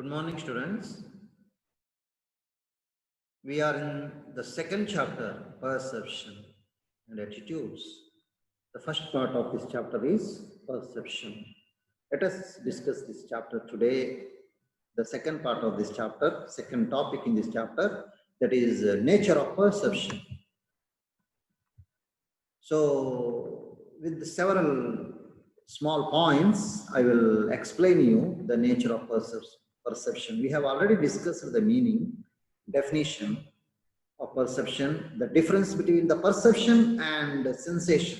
Good morning, students. We are in the second chapter, Perception and Attitudes. The first part of this chapter is Perception. Let us discuss this chapter today. The second part of this chapter, second topic in this chapter, that is nature of perception. So, with several small points, I will explain you the nature of perception. We have already discussed the meaning, definition of perception, the difference between the perception and sensation.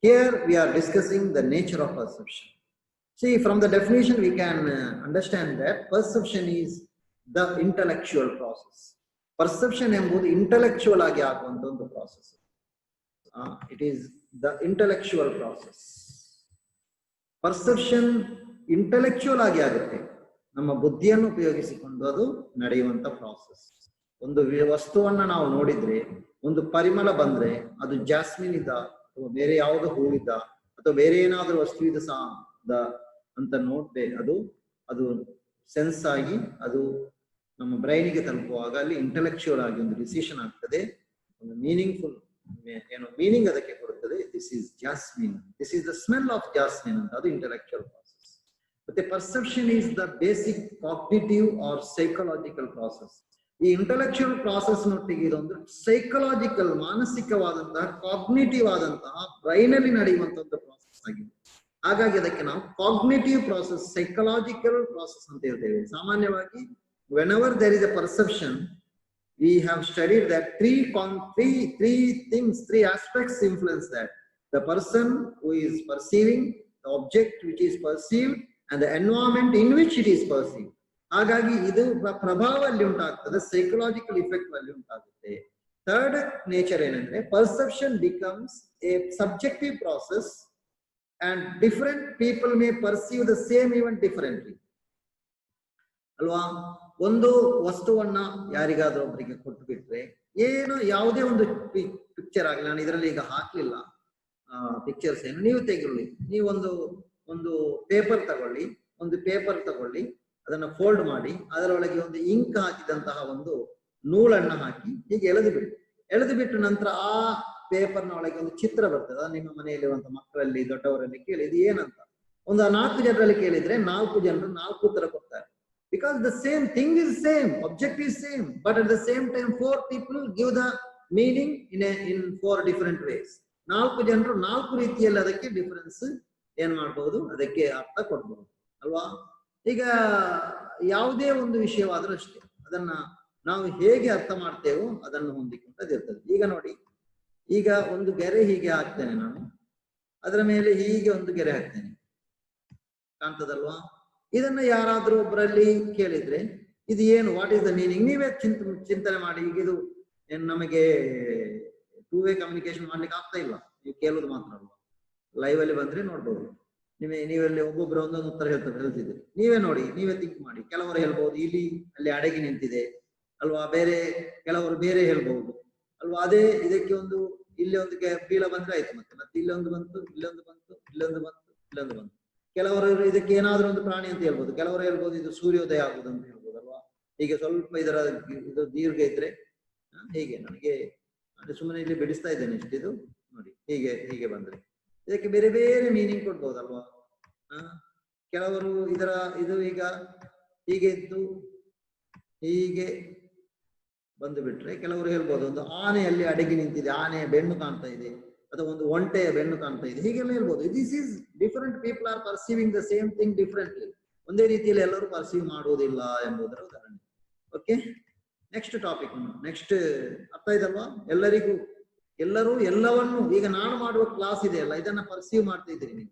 Here we are discussing the nature of perception. See, from the definition we can understand that perception is the intellectual process. Perception ಎಂಬುದು intellectual ಆಗಿ ಆಗುವಂತ ಒಂದು process. It is the intellectual process. Perception intellectual ಆಗಿ ಆಗುತ್ತೆ. ನಮ್ಮ ಬುದ್ಧಿಯನ್ನು ಉಪಯೋಗಿಸಿಕೊಂಡು ಅದು ನಡೆಯುವಂತ ಪ್ರಾಸೆಸ್. ಒಂದು ವಸ್ತುವನ್ನ ನಾವು ನೋಡಿದ್ರೆ, ಒಂದು ಪರಿಮಳ ಬಂದ್ರೆ ಅದು ಜಾಸ್ಮಿನ್ ಇದ್ದ ಅಥವಾ ಬೇರೆ ಯಾವುದೋ ಹೂವಿದ್ದ ಅಥವಾ ಬೇರೆ ಏನಾದರೂ ವಸ್ತು ಇದೆ ಅಂತ ನೋಡ್ದೆ ಅದು ಸೆನ್ಸ್ ಆಗಿ ಅದು ನಮ್ಮ ಬ್ರೈನಿಗೆ ತಲುಪುವಾಗ ಅಲ್ಲಿ ಇಂಟೆಲೆಕ್ಚುಯಲ್ ಆಗಿ ಒಂದು ಡಿಸಿಷನ್ ಆಗ್ತದೆ, ಒಂದು ಮೀನಿಂಗ್ಫುಲ್ ಮೀನಿಂಗ್ ಅದಕ್ಕೆ ಕೊಡುತ್ತದೆ. This is jasmine, this is the smell of jasmine ಅಂತ, ಅದು ಇಂಟೆಲೆಕ್ಚುಯಲ್ ಪ್ರಾಸೆಸ್. ಮತ್ತೆ perception is the basic cognitive or psychological process. ಈ ಇಂಟೆಲೆಕ್ಚುಯಲ್ ಪ್ರಾಸೆಸ್ ನೊಟ್ಟಿಗೆ ಇದೊಂದು ಸೈಕಲಾಜಿಕಲ್, ಮಾನಸಿಕವಾದಂತಹ, ಕಾಗ್ನಿಟಿವ್ ಆದಂತಹ ಬ್ರೈನ್ ಅಲ್ಲಿ ನಡೆಯುವಂತಹ ಒಂದು ಪ್ರಾಸೆಸ್ ಆಗಿದೆ. ಹಾಗಾಗಿ ಅದಕ್ಕೆ ನಾವು ಕಾಗ್ನಿಟಿವ್ ಪ್ರಾಸೆಸ್, ಸೈಕಲಾಜಿಕಲ್ ಪ್ರಾಸೆಸ್ ಅಂತ ಹೇಳ್ತೇವೆ. ಸಾಮಾನ್ಯವಾಗಿ whenever there is a perception, we have studied that three aspects influence that: the person who is perceiving, the object which is perceived, and the environment in which it is perceived. ಹಾಗಾಗಿ ಇದು ಪ್ರಭಾವ ಅಲ್ಲಿ ಉಂಟಾಗ್ತದೆ, psychological effect ಅಲ್ಲಿ ಉಂಟಾಗುತ್ತೆ. Third nature ಏನಂದ್ರೆ, perception becomes A subjective process and different people may perceive the same event differently. ಅಲ್ವಾ? ಒಂದು ವಸ್ತುವನ್ನ ಯಾರಿಗಾದ್ರೂ ಒಬ್ಬರಿಗೆ ಕೊಟ್ಟು ಬಿಟ್ರೆ, ಏನೋ ಯಾವುದೇ ಒಂದು ಪಿಕ್ಚರ್ ಆಗಲಿ, ನಾನು ಇದರಲ್ಲಿ ಈಗ ಹಾಕ್ಲಿಲ್ಲ ಪಿಕ್ಚರ್ಸ್ ಏನು, ನೀವು ತೆಗಿಕೊಳ್ಳಿ, ನೀವು ಒಂದು ಪೇಪರ್ ತಗೊಳ್ಳಿ, ಅದನ್ನ ಫೋಲ್ಡ್ ಮಾಡಿ, ಅದರೊಳಗೆ ಒಂದು ಇಂಕ್ ಹಾಕಿದಂತಹ ಒಂದು ನೂಲನ್ನ ಹಾಕಿ ಹೀಗೆ ಎಳೆದು ಬಿಟ್ಟು ನಂತರ ಆ ಪೇಪರ್ನ ಒಳಗೆ ಒಂದು ಚಿತ್ರ ಬರ್ತದೆ. ನಿಮ್ಮ ಮನೆಯಲ್ಲಿರುವಂತ ಮಕ್ಕಳಲ್ಲಿ, ದೊಡ್ಡವರಲ್ಲಿ ಕೇಳಿ ಇದು ಏನಂತ. ಒಂದು 4 ಜನರಲ್ಲಿ ಕೇಳಿದ್ರೆ 4 ಜನರು 4 ಉತ್ತರ ಕೊಡ್ತಾರೆ. Because the same thing is same, object is same, but at the same time 4 people give the meaning in 4 different ways. 4 ಜನರು 4 ರೀತಿಯಲ್ಲಿ ಅದಕ್ಕೆ ಡಿಫರೆನ್ಸ್ ಏನ್ ಮಾಡಬಹುದು, ಅದಕ್ಕೆ ಅರ್ಥ ಕೊಡ್ಬಹುದು ಅಲ್ವಾ? ಈಗ ಯಾವುದೇ ಒಂದು ವಿಷಯವಾದ್ರೂ ಅಷ್ಟೇ, ಅದನ್ನ ನಾವು ಹೇಗೆ ಅರ್ಥ ಮಾಡ್ತೇವೋ ಅದನ್ನು ಹೊಂದಿಕೊಂಡದಿರ್ತದೆ. ಈಗ ನೋಡಿ, ಈಗ ಒಂದು ಗೆರೆ ಹೀಗೆ ಹಾಕ್ತೇನೆ ನಾನು, ಅದರ ಮೇಲೆ ಹೀಗೆ ಒಂದು ಗೆರೆ ಹಾಕ್ತೇನೆ, ಕಾಣ್ತದಲ್ವಾ? ಇದನ್ನ ಯಾರಾದ್ರೂ ಒಬ್ಬರಲ್ಲಿ ಕೇಳಿದ್ರೆ ಇದು ಏನು, ವಾಟ್ ಈಸ್ ದ ಮೀನಿಂಗ್, ನೀವೇ ಚಿಂತನೆ ಮಾಡಿ. ಈಗ ಇದು ನಮಗೆ 2 ವೇ ಕಮ್ಯುನಿಕೇಶನ್ ಮಾಡ್ಲಿಕ್ಕೆ ಆಗ್ತಾ ಇಲ್ಲ, ನೀವು ಕೇಳೋದು ಮಾತ್ರ ಅಲ್ವಾ. ಲೈವ್ ಅಲ್ಲಿ ಬಂದ್ರೆ ನೋಡ್ಬೋದು, ನೀವೆಲ್ಲಿ ಒಬ್ಬೊಬ್ಬರು ಒಂದೊಂದು ಉತ್ತರ ಹೇಳ್ತಿದ್ರಿ, ನೀವೇ ನೋಡಿ, ನೀವೇ ಥಿಂಕ್ ಮಾಡಿ. ಕೆಲವರು ಹೇಳ್ಬಹುದು ಇಲ್ಲಿ ಅಲ್ಲಿ ಅಡಗಿ ನಿಂತಿದೆ ಅಲ್ವಾ, ಕೆಲವರು ಬೇರೆ ಹೇಳ್ಬಹುದು ಅಲ್ವಾ. ಅದೇ ಇದಕ್ಕೆ ಇಲ್ಲಿ ಒಂದು ಬೀಳ ಬಂದ್ರೆ ಆಯ್ತು, ಮತ್ತೆ ಇಲ್ಲೊಂದು ಬಂತು, ಇಲ್ಲೊಂದು ಬಂತು. ಕೆಲವರು ಇದಕ್ಕೆ ಏನಾದ್ರೂ ಒಂದು ಪ್ರಾಣಿ ಅಂತ ಹೇಳ್ಬೋದು, ಕೆಲವರು ಹೇಳ್ಬೋದು ಇದು ಸೂರ್ಯೋದಯ ಆಗುದು ಅಂತ ಹೇಳ್ಬೋದು ಅಲ್ವಾ. ಹೀಗೆ ಸ್ವಲ್ಪ ಇದು ದೀರ್ಘ ಇದ್ರೆ ಹೀಗೆ, ನನಗೆ ಸುಮ್ಮನೆ ಇಲ್ಲಿ ಬಿಡಿಸ್ತಾ ಇದ್ದೇನೆ ಇಷ್ಟು, ಇದು ನೋಡಿ ಹೀಗೆ ಬಂದ್ರೆ ಇದಕ್ಕೆ ಬೇರೆ ಬೇರೆ ಮೀನಿಂಗ್ ಕೊಡ್ಬೋದಲ್ವಾ. ಕೆಲವರು ಇದು ಈಗ ಹೀಗೆ ಇದ್ದು ಹೀಗೆ ಬಂದು ಬಿಟ್ರೆ, ಕೆಲವರು ಹೇಳ್ಬೋದು ಒಂದು ಆನೆಯಲ್ಲಿ ಅಡಗಿ ನಿಂತಿದೆ, ಆನೆಯ ಬೆನ್ನು ಕಾಣ್ತಾ ಇದೆ, ಅಥವಾ ಒಂದು ಒಂಟೆಯ ಬೆನ್ನು ಕಾಣ್ತಾ ಇದೆ, ಹೀಗೆಲ್ಲ ಹೇಳ್ಬೋದು. This is different people are perceiving the same thing differently. ಒಂದೇ ರೀತಿಯಲ್ಲಿ ಎಲ್ಲರೂ ಪರ್ಸೀವ್ ಮಾಡುವುದಿಲ್ಲ ಎಂಬುದರ ಉದಾಹರಣೆ. Okay, next topic. ನೆಕ್ಸ್ಟ್ ಅರ್ಥ ಇದಲ್ವಾ ಎಲ್ಲರೂ ಎಲ್ಲವನ್ನು, ಈಗ ನಾನು ಮಾಡುವ ಕ್ಲಾಸ್ ಇದೆಯಲ್ಲ, ಇದನ್ನ ಪರ್ಸೀವ್ ಮಾಡ್ತಾ ಇದ್ದೀರಿ ನೀವು,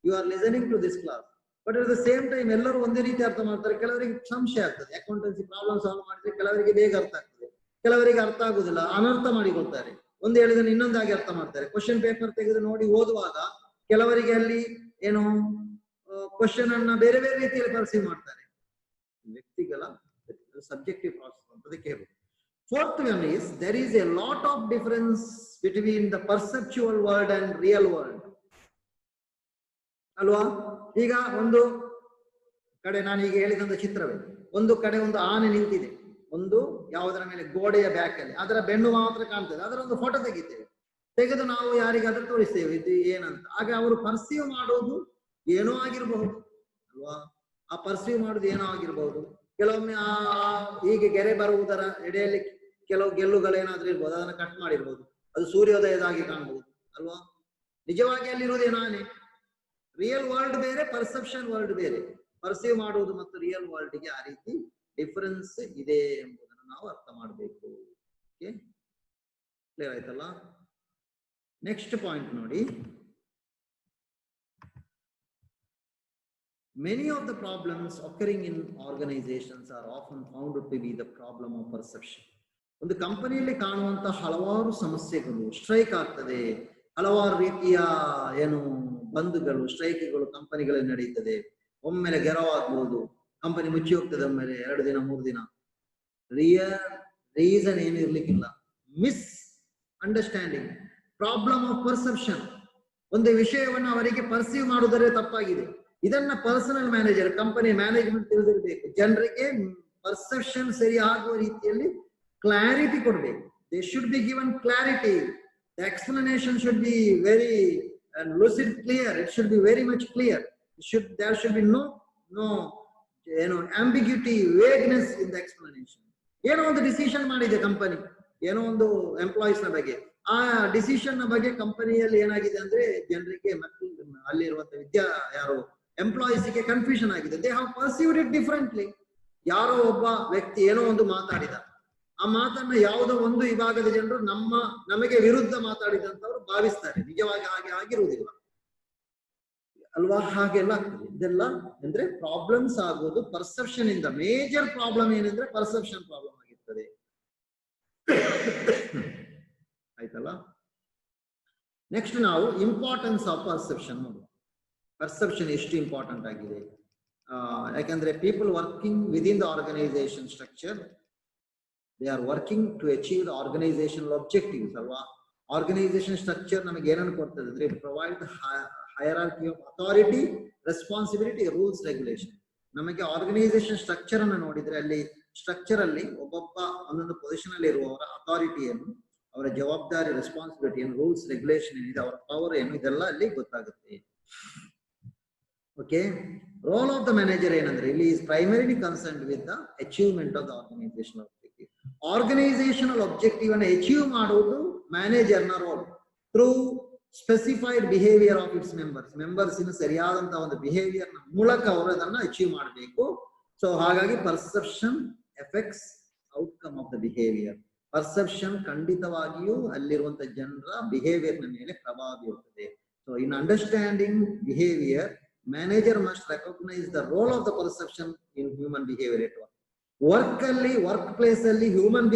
you are listening to this class. But at the same time ಎಲ್ಲರೂ ಒಂದೇ ರೀತಿ ಅರ್ಥ ಮಾಡ್ತಾರೆ. ಕೆಲವರಿಗೆ ಸಂಶಯ ಆಗ್ತದೆ, ಅಕೌಂಟೆನ್ಸಿ ಪ್ರಾಬ್ಲಮ್ ಸಾಲ್ವ್ ಮಾಡಿದ್ರೆ ಕೆಲವರಿಗೆ ಬೇಗ ಅರ್ಥ ಆಗ್ತದೆ, ಕೆಲವರಿಗೆ ಅರ್ಥ ಆಗುದಿಲ್ಲ, ಅನರ್ಥ ಮಾಡಿಕೊಳ್ತಾರೆ. ಒಂದು ಹೇಳಿದ್ರೆ ಇನ್ನೊಂದಾಗಿ ಅರ್ಥ ಮಾಡ್ತಾರೆ. ಕ್ವಶನ್ ಪೇಪರ್ ತೆಗೆದು ನೋಡಿ ಓದುವಾಗ ಕೆಲವರಿಗೆ ಅಲ್ಲಿ ಏನು ಕ್ವಶನ್ ಅನ್ನ ಬೇರೆ ಬೇರೆ ರೀತಿಯಲ್ಲಿ ಪರ್ಸೀವ್ ಮಾಡ್ತಾರೆ. ವ್ಯಕ್ತಿಗಳ ಸಬ್ಜೆಕ್ಟಿವ್ ಪ್ರಾಸೆಸ್ ಅಂತ ಅದಕ್ಕೆ ಹೇಳುದು. Fourth one is, there is a lot of difference between the perceptual world and real world ಅಲ್ವಾ. ಈಗ ಒಂದು ಕಡೆ ನಾನು ಈಗ ಹೇಳಿದಂತ ಚಿತ್ರವೇ, ಒಂದು ಕಡೆ ಒಂದು ಆನೆ ನಿಂತಿದೆ, ಒಂದು ಯಾವುದರ ಮೇಲೆ ಗೋಡೆಯ ಬ್ಯಾಕ್ ಅಲ್ಲಿ, ಅದರ ಬೆನ್ನು ಮಾತ್ರ ಕಾಣ್ತದೆ, ಅದರ ಒಂದು ಫೋಟೋ ತೆಗಿತೇವೆ, ತೆಗೆದು ನಾವು ಯಾರಿಗಾದ್ರೂ ತೋರಿಸ್ತೇವೆ ಇದು ಏನಂತ. ಆಗ ಅವರು ಪರ್ಸೀವ್ ಮಾಡೋದು ಏನೋ ಆಗಿರಬಹುದು ಅಲ್ವಾ, ಆ ಪರ್ಸೀವ್ ಮಾಡೋದು ಏನೋ ಆಗಿರಬಹುದು. ಕೆಲವೊಮ್ಮೆ ಹೀಗೆ ಗೆರೆ ಬರುವುದರ ಎಡೆಯಲ್ಲಿ ಕೆಲವು ಗೆಲ್ಲುಗಳೇನಾದ್ರೂ ಇರ್ಬೋದು, ಅದನ್ನ ಕಟ್ ಮಾಡಿರ್ಬೋದು, ಅದು ಸೂರ್ಯೋದಯದಾಗಿ ಕಾಣಬಹುದು ಅಲ್ವಾ. ನಿಜವಾಗಿ ಅಲ್ಲಿರುವುದು ಏನಾನೆ, ರಿಯಲ್ ವರ್ಲ್ಡ್ ಬೇರೆ, ಪರ್ಸೆಪ್ಷನ್ ವರ್ಲ್ಡ್ ಬೇರೆ. ಪರ್ಸೀವ್ ಮಾಡುವುದು ಮತ್ತು ರಿಯಲ್ ವರ್ಲ್ಡ್ ಗೆ ಆ ರೀತಿ ಡಿಫರೆನ್ಸ್ ಇದೆ ಎಂಬುದನ್ನು ನಾವು ಅರ್ಥ ಮಾಡಬೇಕು. ಓಕೆ, ಕ್ಲಿಯರ್ ಆಯ್ತಲ್ಲ. ನೆಕ್ಸ್ಟ್ ಪಾಯಿಂಟ್ ನೋಡಿ, many of the problems occurring in organizations are often found to be the problem of perception. ಒಂದು ಕಂಪನಿಯಲ್ಲಿ ಕಾಣುವಂತ ಹಲವಾರು ಸಮಸ್ಯೆಗಳು, ಸ್ಟ್ರೈಕ್ ಆಗ್ತದೆ, ಹಲವಾರು ರೀತಿಯ ಏನು ಬಂದ್ಗಳು, ಸ್ಟ್ರೈಕ್ಗಳು ಕಂಪನಿಗಳಲ್ಲಿ ನಡೀತದೆ, ಒಮ್ಮೆಲೆ ಗೆರವಾಗ್ಬಹುದು, ಕಂಪನಿ ಮುಚ್ಚಿ ಹೋಗ್ತದೆ ಒಮ್ಮೆಲೆ 2 ದಿನ 3 ದಿನ. ರೀಸನ್ ಏನು ಇರ್ಲಿಕ್ಕಿಲ್ಲ, misunderstanding, problem of perception. ಒಂದು ವಿಷಯವನ್ನು ಅವರಿಗೆ ಪರ್ಸೀವ್ ಮಾಡುವುದರೇ ತಪ್ಪಾಗಿದೆ. ಇದನ್ನ ಪರ್ಸನಲ್ ಮ್ಯಾನೇಜರ್, ಕಂಪನಿ ಮ್ಯಾನೇಜ್ಮೆಂಟ್ ತಿಳಿದಿರಬೇಕು. ಜನರಿಗೆ ಪರ್ಸೆಪ್ಷನ್ ಸರಿ ಆಗುವ ರೀತಿಯಲ್ಲಿ ಕ್ಲಾರಿಟಿ ಕೊಡಬೇಕು. They should be given clarity. The explanation should be very lucid, clear. It should be very much clear. There should be no ambiguity, vagueness in the explanation. ಏನೋ ಒಂದು decision ಮಾಡಿದೆ company, ಏನೋ ಒಂದು employees ನ ಬಗ್ಗೆ, ಆ decision ನ ಬಗ್ಗೆ ಕಂಪನಿಯಲ್ಲಿ ಏನಾಗಿದೆ ಅಂದ್ರೆ ಜನರಿಗೆ ಮತ್ತು ಅಲ್ಲಿರುವಂತ ಯಾರು ಎಂಪ್ಲಾಯೀಸ್ ಗೆ ಕನ್ಫ್ಯೂಷನ್ ಆಗಿದೆ. They have perceived it differently. ಯಾರೋ ಒಬ್ಬ ವ್ಯಕ್ತಿ ಏನೋ ಒಂದು ಮಾತಾಡಿದ, ಆ ಮಾತನ್ನ ಯಾವುದೋ ಒಂದು ವಿಭಾಗದ ಜನರು ನಮಗೆ ವಿರುದ್ಧ ಮಾತಾಡಿದಂತವ್ರು ಭಾವಿಸ್ತಾರೆ. ನಿಜವಾಗಿ ಹಾಗೆ ಆಗಿರುವುದಿಲ್ಲ ಅಲ್ವಾ, ಹಾಗೆಲ್ಲ ಆಗ್ತದೆ. ಇದೆಲ್ಲ ಅಂದ್ರೆ ಪ್ರಾಬ್ಲಮ್ಸ್ ಆಗೋದು ಪರ್ಸೆಪ್ಷನ್ ಇಂದ. ಮೇಜರ್ ಪ್ರಾಬ್ಲಮ್ ಏನಂದ್ರೆ ಪರ್ಸೆಪ್ಷನ್ ಪ್ರಾಬ್ಲಮ್ ಆಗಿರ್ತದೆ. ಆಯ್ತಲ್ಲ. ನೆಕ್ಸ್ಟ್ ನಾವು ಇಂಪಾರ್ಟೆನ್ಸ್ ಆಫ್ ಪರ್ಸೆಪ್ಷನ್ ನೋಡುವ. ಪರ್ಸೆಪ್ಷನ್ ಎಷ್ಟು ಇಂಪಾರ್ಟೆಂಟ್ ಆಗಿದೆ, ಯಾಕಂದ್ರೆ people working within the organisation structure, they are working to achieve the organisational objectives ಅಲ್ವಾ. ಆರ್ಗನೈಸೇಷನ್ ಸ್ಟ್ರಕ್ಚರ್ ನಮಗೆ ಏನನ್ನು ಕೊಡ್ತದೆ ಅಂದ್ರೆ provide hierarchy of authority, responsibility, rules, regulation. ನಮಗೆ ಆರ್ಗನೈಸೇಷನ್ ಸ್ಟ್ರಕ್ಚರ್ ಅನ್ನು ನೋಡಿದ್ರೆ ಅಲ್ಲಿ ಸ್ಟ್ರಕ್ಚರ್ ಅಲ್ಲಿ ಒಬ್ಬೊಬ್ಬ ಒಂದೊಂದು ಪೊಸಿಷನ್ ಅಲ್ಲಿ ಇರುವವರ ಅಥಾರಿಟಿಯನ್ನು, ಅವರ ಜವಾಬ್ದಾರಿ, ರೆಸ್ಪಾನ್ಸಿಬಿಲಿಟಿ ಏನು, ರೂಲ್ಸ್ ರೆಗ್ಯುಲೇಷನ್ ಏನಿದೆ, ಅವರ ಪವರ್ ಏನು, ಇದೆಲ್ಲ ಅಲ್ಲಿ ಗೊತ್ತಾಗುತ್ತೆ. Okay, role of the manager ಏನಂದ್ರೆ ಇಲ್ಲಿ is primarily concerned with the achievement of the organisational objective. Organisational objective ಅನ್ನು ಅಚೀವ್ ಮಾಡುವುದು ಮ್ಯಾನೇಜರ್ನ ರೋಲ್. Through specified behaviour of its ಮೆಂಬರ್ಸಿನ ಸರಿಯಾದಂತ ಒಂದು ಬಿಹೇವಿಯರ್ ನ ಮೂಲಕ ಅವರು ಅದನ್ನ ಅಚೀವ್ ಮಾಡಬೇಕು. ಸೊ ಹಾಗಾಗಿ perception effects outcome of the behaviour. Perception ಖಂಡಿತವಾಗಿಯೂ ಅಲ್ಲಿರುವಂತ ಜನರ ಬಿಹೇವಿಯರ್ ನ ಮೇಲೆ ಪ್ರಭಾವ ಬೀರುತ್ತದೆ. So in understanding behaviour, manager must recognise the role of the perception in human behaviour at work ಅಲ್ಲಿ, ವರ್ಕ್ ಪ್ಲೇಸ್ ಅಲ್ಲಿ ಹ್ಯೂಮನ್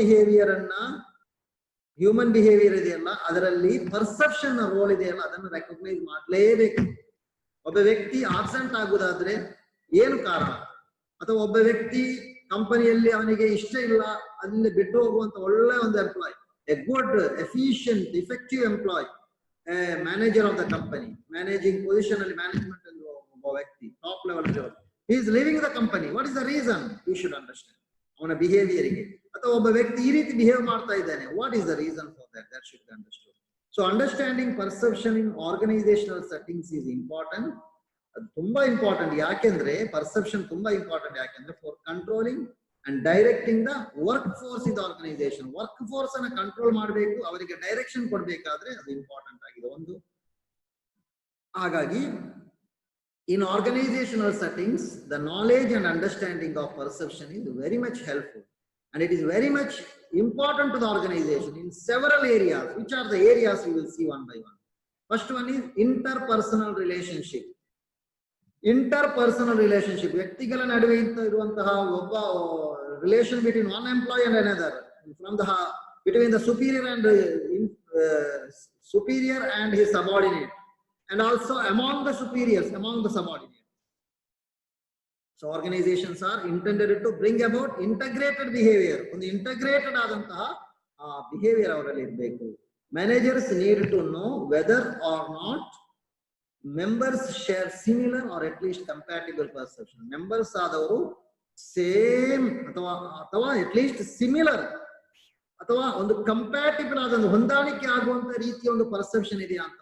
ಬಿಹೇವಿಯರ್ ಇದೆಯಲ್ಲ, ಅದರಲ್ಲಿ ಪರ್ಸೆಪ್ಷನ್ ರೋಲ್ ಇದೆಯಲ್ಲ, ಅದನ್ನು ರೆಕಗ್ನೈಸ್ ಮಾಡಲೇಬೇಕು. ಒಬ್ಬ ವ್ಯಕ್ತಿ ಆಬ್ಸೆಂಟ್ ಆಗುವುದಾದ್ರೆ ಏನು ಕಾರಣ, ಅಥವಾ ಒಬ್ಬ ವ್ಯಕ್ತಿ ಕಂಪನಿಯಲ್ಲಿ ಅವನಿಗೆ ಇಷ್ಟ ಇಲ್ಲ, ಅಲ್ಲಿ ಬಿಟ್ಟು ಹೋಗುವಂತ ಒಳ್ಳೆ ಒಂದು employee, a good efficient effective employee, manager of the company, managing position ಅಲ್ಲಿ ಮ್ಯಾನೇಜ್ಮೆಂಟ್ ಅಲ್ಲಿ ಒಬ್ಬ ವ್ಯಕ್ತಿ top level job, he is leaving the company. What is the reason? You should understand. ಅವನ ಬಿಹೇವಿಯರ್ ಗೆ, ಅಥವಾ ಒಬ್ಬ ವ್ಯಕ್ತಿ ಈ ರೀತಿ ಬಿಹೇವ್ ಮಾಡ್ತಾ ಇದ್ದಾನೆ, what is the reason for that? That should be understood. So understanding perception in organisational settings is important. ಅದು ತುಂಬಾ ಇಂಪಾರ್ಟೆಂಟ್. ಯಾಕೆಂದ್ರೆ ಪರ್ಸೆಪ್ಷನ್ ತುಂಬಾ ಇಂಪಾರ್ಟೆಂಟ್. ಯಾಕೆಂದ್ರೆ for controlling and directing the work force in the organisation. Work force ಅನ್ನ control ಮಾಡಬೇಕು, ಅವರಿಗೆ direction ಕೊಡ್ಬೇಕಾದ್ರೆ ಅದು ಇಂಪಾರ್ಟೆಂಟ್ ಆಗಿದೆ ಒಂದು. ಹಾಗಾಗಿ in organizational settings, the knowledge and understanding of perception is very much helpful, and it is very much important to the organization in several areas. Which are the areas we will see one by one. First one is interpersonal relationship. Interpersonal relationship, ವ್ಯಕ್ತಿಗಳ ನಡುವೆ ಇರುವಂತಹ ಒಬ್ಬ relation between one employee and another, from the between the superior and his subordinate, and also among the superiors, among the subordinates. So organizations are intended to bring about integrated behavior. ಒಂದು integrated ಆದಂತಹ behavior ಅವರಲ್ಲಿ ಇರಬೇಕು. Managers need to know whether or not members share similar or at least compatible perception. Members ಆದವರು same ಅಥವಾ at least similar ಅಥವಾ ಒಂದು compatible ಆದ ಒಂದು ಹೊಂದಾಣಿಕೆ ಆಗುವಂತ ರೀತಿಯ ಒಂದು ಪರ್ಸೆಪ್ಷನ್ ಇದೆಯಾ ಅಂತ.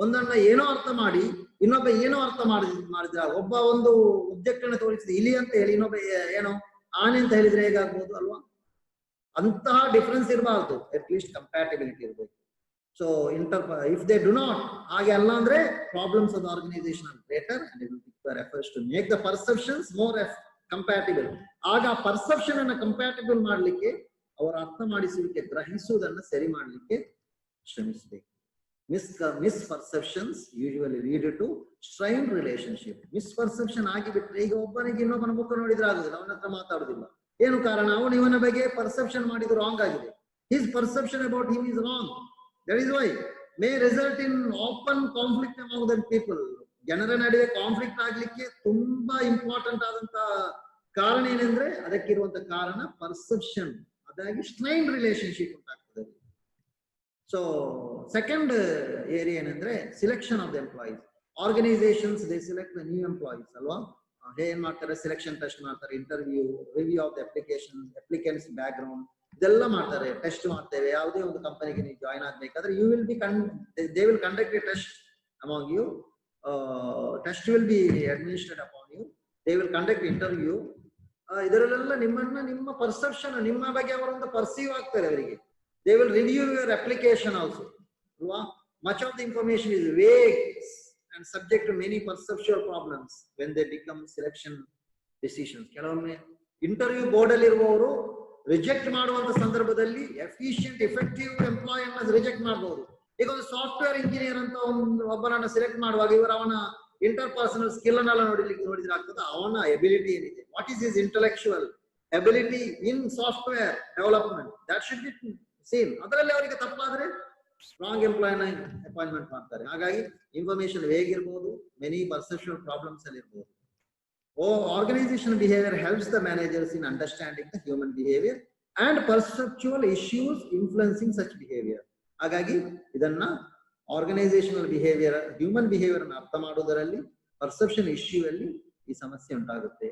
ಒಂದನ್ನ ಏನೋ ಅರ್ಥ ಮಾಡಿ ಇನ್ನೊಬ್ಬ ಏನೋ ಅರ್ಥ ಮಾಡಿದ್ರ, ಒಬ್ಬ ಒಂದು ಒಬ್ಜೆಕ್ಟ್ ಅನ್ನು ತೋರಿಸಿದ ಇಲಿ ಅಂತ ಹೇಳಿ ಇನ್ನೊಬ್ಬ ಏನೋ ಆನೆ ಅಂತ ಹೇಳಿದ್ರೆ ಹೇಗಾಗ್ಬೋದು ಅಲ್ವಾ? ಅಂತಹ ಡಿಫರೆನ್ಸ್ ಇರಬಾರ್ದು, ಅಟ್ ಲೀಸ್ಟ್ ಕಂಪ್ಯಾಟಿಬಿಲಿಟಿ ಇರಬೇಕು. So if they do not, ಹಾಗೆ ಅಲ್ಲ ಅಂದ್ರೆ problems of organisation are greater and it will require efforts to make the perceptions more compatible. ಆಗ ಪರ್ಸೆಪ್ಷನ್ ಅನ್ನ ಕಂಪ್ಯಾಟಿಬಲ್ ಮಾಡ್ಲಿಕ್ಕೆ, ಅವರ ಅರ್ಥ ಮಾಡಿಸುವಿಕೆ, ಗ್ರಹಿಸುವುದನ್ನ ಸರಿ ಮಾಡ್ಲಿಕ್ಕೆ ಶ್ರಮಿಸಬೇಕು. Misperceptions usually lead to strain relationship. Misperception ಆಗಿಬಿಟ್ರೆ, ಈಗ ಒಬ್ಬನಿಗೆ ಇನ್ನೊಬ್ಬನ ಮುಖ ನೋಡಿದ್ರೆ ಆಗುದಿಲ್ಲ, ಅವನ ಹತ್ರ ಮಾತಾಡುದಿಲ್ಲ. ಏನು ಕಾರಣ? ಅವನು ಇವನ ಬಗ್ಗೆ ಪರ್ಸೆಪ್ಷನ್ ಮಾಡಿದ್ದು ರಾಂಗ್ ಆಗಿದೆ. His perception about him is wrong. That is why May result in open conflict among the people. ಜನರ ನಡುವೆ ಕಾನ್ಫ್ಲಿಕ್ಟ್ ಆಗ್ಲಿಕ್ಕೆ ತುಂಬಾ ಇಂಪಾರ್ಟೆಂಟ್ ಆದಂತ ಕಾರಣ ಏನಂದ್ರೆ, ಅದಕ್ಕಿರುವಂತ ಕಾರಣ ಪರ್ಸೆಪ್ಷನ್. ಅದಾಗಿ ಸ್ಟ್ರೈನ್ ರಿಲೇಶನ್ಶಿಪ್ ಉಂಟಾಗ್ತದೆ. ಸೊ ಸೆಕೆಂಡ್ ಏರಿಯಾ ಏನಂದ್ರೆ selection of the employees. Organisations they select the new employees ಅಲ್ವಾ? ಏನ್ ಮಾಡ್ತಾರೆ? ಸೆಲೆಕ್ಷನ್ ಟೆಸ್ಟ್ ಮಾಡ್ತಾರೆ, interview, review of the applicants back ground ಇದೆಲ್ಲ ಮಾಡ್ತಾರೆ. ಟೆಸ್ಟ್ ಮಾಡ್ತೇವೆ. ಯಾವುದೇ ಒಂದು ಕಂಪನಿಗೆ ನೀವು ಜಾಯ್ನ್ ಆಗ್ಬೇಕಾದ್ರೆ you will be they will conduct a test among you. Test will be administrate upon you. They will conduct interview. ಇದರಲ್ಲೆಲ್ಲ ನಿಮ್ಮ ಪರ್ಸೆಪ್ಷನ್, ನಿಮ್ಮ ಬಗ್ಗೆ ಅವರೊಂದು ಪರ್ಸೀವ್ ಆಗ್ತಾರೆ ಅವರಿಗೆ. They will review your application also ಅಲ್ವಾ? Much of the information is vague and subject to many perceptual problems when they become selection decisions. ಕೆಲವೊಮ್ಮೆ interview board ಅಲ್ಲಿ ಇರುವವರು ರಿಜೆಕ್ಟ್ ಮಾಡುವಂತ ಸಂದರ್ಭದಲ್ಲಿ ಎಫಿಷಿಯಂಟ್ ಎಫೆಕ್ಟಿವ್ ಎಂಪ್ಲಾಯ್ ಅನ್ನು ರಿಜೆಕ್ಟ್ ಮಾಡಬಹುದು. ಈಗ ಒಂದು ಸಾಫ್ಟ್ವೇರ್ ಇಂಜಿನಿಯರ್ ಅಂತ ಒಬ್ಬರನ್ನ ಸೆಲೆಕ್ಟ್ ಮಾಡುವಾಗ ಇವರು ಅವನ ಇಂಟರ್ ಪರ್ಸನಲ್ ಸ್ಕಿಲ್ ಅನ್ನೆಲ್ಲ ನೋಡಿದ್ರೆ ಆಗ್ತದೆ. ಅವನ ಎಬಿಲಿಟಿ ಏನಿದೆ, what is his intellectual ability in software development, that should B same. ಅದರಲ್ಲಿ ಅವರಿಗೆ ತಪ್ಪಾದ್ರೆ ಸ್ಟ್ರಾಂಗ್ ಎಂಪ್ಲಾಯ್ನ ಅಪಾಯಿಂಟ್ಮೆಂಟ್ ಮಾಡ್ತಾರೆ. ಹಾಗಾಗಿ ಇನ್ಫಾರ್ಮೇಶನ್ ಹೇಗಿರ್ಬೋದು, ಮೆನಿ ಪರ್ಸೆಪ್ಷನಲ್ ಪ್ರಾಬ್ಲಮ್ಸ್ ಅಲ್ಲಿ ಇರ್ಬೋದು. Organizational behavior helps the managers in understanding the human behavior and perceptual issues influencing such behavior. ಹಾಗಾಗಿ ಇದನ್ನ organisational behaviour, human behaviour ಅನ್ನು ಅರ್ಥ ಮಾಡೋದರಲ್ಲಿ, ಪರ್ಸೆಪ್ಷನ್ ಇಶ್ಯೂ ಅಲ್ಲಿ ಈ ಸಮಸ್ಯೆ ಉಂಟಾಗುತ್ತೆ.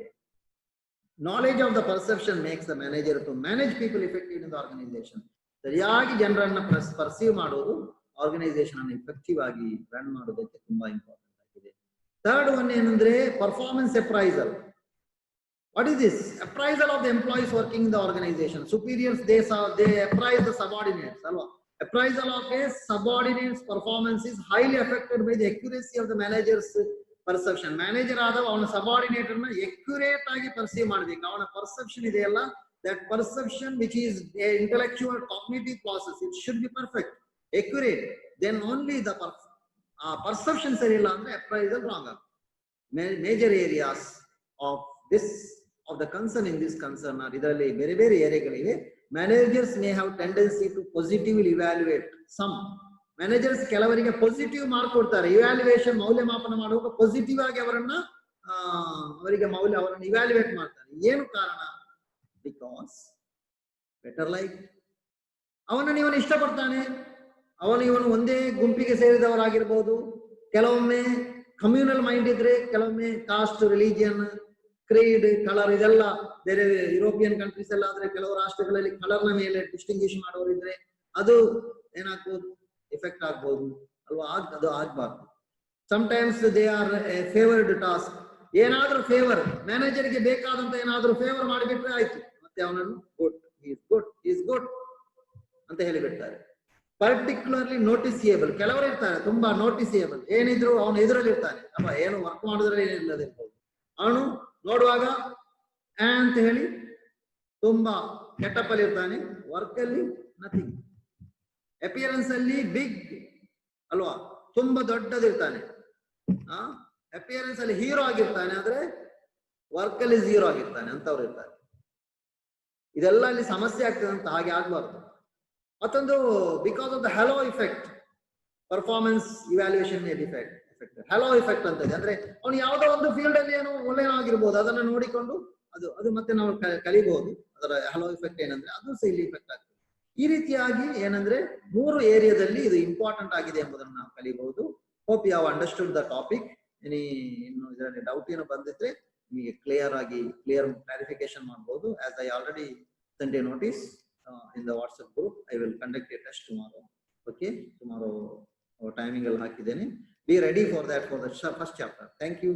Knowledge of the perception makes the manager to manage people effective in the organisation. ಸರಿಯಾಗಿ ಜನರನ್ನ ಪರ್ಸೀವ್ ಮಾಡೋದು ಆರ್ಗನೈಸೇಷನ್ ಅನ್ನು ಎಫೆಕ್ಟಿವ್ ಆಗಿ ರನ್ ಮಾಡೋದಕ್ಕೆ ತುಂಬಾ ಇಂಪಾರ್ಟೆಂಟ್ ಆಗಿದೆ. ಥರ್ಡ್ ಒನ್ ಏನಂದ್ರೆ performance appraisal. What is this? Appraisal of the employees working in the organisation. Superiors they appraise the subordinates ಅಲ್ವಾ? Appraisal of a subordinate's performance is highly affected by the accuracy of the manager's perception. Manager ಆದವ ಅವನ subordinate ಅನ್ನ accurate ಆಗಿ perceive ಮಾಡಬೇಕು. ಅವನ perception ಇದೆಯಲ್ಲ, that perception which is a intellectual cognitive process, it should be perfect, accurate. Then only the perception sari illa andre appraisal wrong. Major areas of the concern in this concern are idaralli ಬೇರೆ ಏರಿಯಾಗಳಿವೆ. Managers may have tendency to positively evaluate. Some managers ಕೆಲವರಿಗೆ positive mark ಕೊಡ್ತಾರೆ. Evaluation, ಮೌಲ್ಯಮಾಪನ ಮಾಡುವಾಗ positive ಆಗಿ ಅವರನ್ನ ಅವರನ್ನು evaluate ಮಾಡ್ತಾರೆ. ಏನು ಕಾರಣ? ಬಿಕಾಸ್ ಬೆಟರ್ ಲೈಕ್, ಅವನನ್ನು ಇವನು ಇಷ್ಟಪಡ್ತಾನೆ, ಇವನು ಒಂದೇ ಗುಂಪಿಗೆ ಸೇರಿದವರಾಗಿರ್ಬೋದು. ಕೆಲವೊಮ್ಮೆ ಕಮ್ಯುನಲ್ ಮೈಂಡ್ ಇದ್ರೆ, ಕೆಲವೊಮ್ಮೆ ಕಾಸ್ಟ್, ರಿಲಿಜಿಯನ್, ಕ್ರೀಡ್, ಕಲರ್ ಇದೆಲ್ಲ ಬೇರೆ ಯುರೋಪಿಯನ್ ಕಂಟ್ರೀಸ್ ಎಲ್ಲ ಆದ್ರೆ ಕೆಲವು ರಾಷ್ಟ್ರಗಳಲ್ಲಿ ಕಲರ್ನ ಮೇಲೆ ಡಿಸ್ಟಿಂಗ್ವಿಶ್ ಮಾಡೋರಿದ್ರೆ ಅದು ಏನಾಗ್ಬೋದು? ಎಫೆಕ್ಟ್ ಆಗ್ಬೋದು ಅಲ್ವಾ? ಅದು ಆಗ್ಬಾರ್ದು. Sometimes they are A favoured task. ಏನಾದ್ರೂ ಫೇವರ್, ಮ್ಯಾನೇಜರ್ಗೆ ಬೇಕಾದಂತ ಏನಾದ್ರೂ ಫೇವರ್ ಮಾಡಿಬಿಟ್ರೆ ಆಯ್ತು, ಮತ್ತೆ ಅವನನ್ನು ಗುಡ್ ಅಂತ ಹೇಳಿಬಿಡ್ತಾರೆ. ಪರ್ಟಿಕ್ಯುಲರ್ಲಿ ನೋಟಿಸಿಯೇಬಲ್. ಕೆಲವರು ಇರ್ತಾರೆ ತುಂಬಾ ನೋಟಿಸಿಯೇಬಲ್, ಏನಿದ್ರು ಅವನು ಎದುರಲ್ಲಿ ಇರ್ತಾನೆ ಅಪ್ಪ, ಏನು ವರ್ಕ್ ಮಾಡಿದ್ರೆ ಏನಿಲ್ಲದಿರ್ಬೋದು, ಅವನು ನೋಡುವಾಗ ಅಂತ ಹೇಳಿ ತುಂಬಾ ಕೆಟ್ಟಪ್ ಅಲ್ಲಿ ಇರ್ತಾನೆ, ವರ್ಕ್ ಅಲ್ಲಿ ನಥಿಂಗ್. ಅಪಿಯರೆನ್ಸ್ ಅಲ್ಲಿ ಬಿಗ್ ಅಲ್ವಾ, ತುಂಬಾ ದೊಡ್ಡದಿರ್ತಾನೆ. ಅಪಿಯರೆನ್ಸ್ ಅಲ್ಲಿ ಹೀರೋ ಆಗಿರ್ತಾನೆ, ಆದ್ರೆ ವರ್ಕ್ ಅಲ್ಲಿ ಝೀರೋ ಆಗಿರ್ತಾನೆ ಅಂತವ್ರು ಇರ್ತಾರೆ. ಇದೆಲ್ಲ ಅಲ್ಲಿ ಸಮಸ್ಯೆ ಆಗ್ತದೆ ಅಂತ. ಹಾಗೆ ಆಗ್ಬಾರ್ದು. ಮತ್ತೊಂದು, because of the hello effect, performance evaluation effect. Hello effect ಅಂತ ಇದೆ. ಅಂದ್ರೆ ಅವನು ಯಾವುದೋ ಒಂದು ಫೀಲ್ಡ್ ಅಲ್ಲಿ ಏನೋ ಒಳ್ಳೆಯನಾಗಿರ್ಬೋದು, ಅದನ್ನ ನೋಡಿಕೊಂಡು ಅದು ಮತ್ತೆ ನಾವು ಕಲಿಬಹುದು. ಅದರ ಹಲೋ ಇಫೆಕ್ಟ್ ಏನಂದ್ರೆ ಅದು ಸಹ ಇಲ್ಲಿ ಇಫೆಕ್ಟ್ ಆಗ್ತದೆ. ಈ ರೀತಿಯಾಗಿ ಏನಂದ್ರೆ 3 ಏರಿಯಾದಲ್ಲಿ ಇದು ಇಂಪಾರ್ಟೆಂಟ್ ಆಗಿದೆ ಎಂಬುದನ್ನು ನಾವು ಕಲಿಬಹುದು. Hope you have understood the topic. Any doubt ಬಂದಿದ್ರೆ ನಿಮಗೆ ಕ್ಲಿಯರ್ clarification ಮಾಡಬಹುದು. As I already sent a notice in the WhatsApp group, I will conduct a test tomorrow. Okay, tomorrow timing ಅಲ್ಲಿ ಹಾಕಿದ್ದೇನೆ. Be ready for that for the first chapter. Thank you.